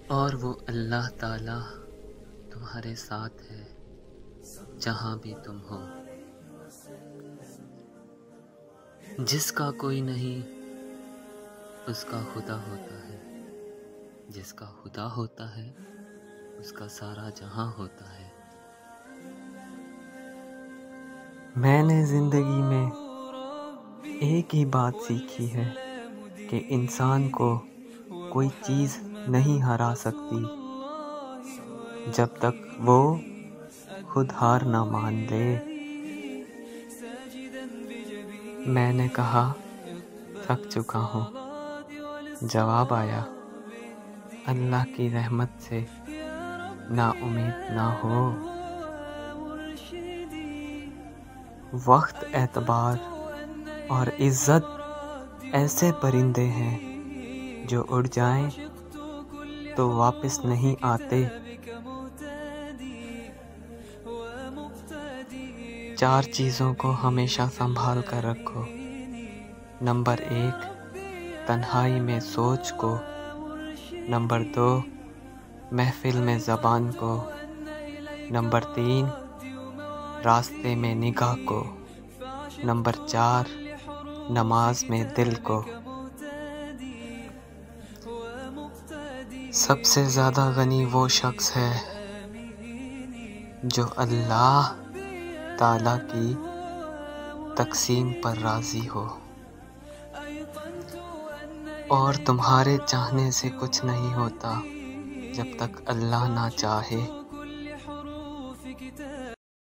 اور وہ اللہ تعالی تمہارے ساتھ ہے جہاں بھی تم ہو۔ جس کا کوئی نہیں اس کا خدا ہوتا ہے، جس کا خدا ہوتا ہے اس کا سارا جہاں ہوتا ہے۔ میں نے زندگی میں ایک ہی بات سیکھی ہے کہ انسان کو کوئی چیز نہیں ہرا سکتی جب تک وہ خود ہار نہ مان لے۔ میں نے کہا تھک چکا ہوں، جواب آیا اللہ کی رحمت سے نا امید نہ ہو۔ وقت، اعتبار اور عزت ایسے پرندے ہیں جو اڑ جائیں تو واپس نہیں آتے۔ 4 چیزوں کو ہمیشہ سنبھال کر رکھو۔ نمبر 1، تنہائی میں سوچ کو۔ نمبر 2، محفل میں زبان کو۔ نمبر 3، راستے میں نگاہ کو۔ نمبر 4، نماز میں دل کو۔ سب سے زیادہ غنی وہ شخص ہے جو اللہ تعالی کی تقسیم پر راضی ہو، اور تمہارے چاہنے سے کچھ نہیں ہوتا جب تک اللہ نہ چاہے۔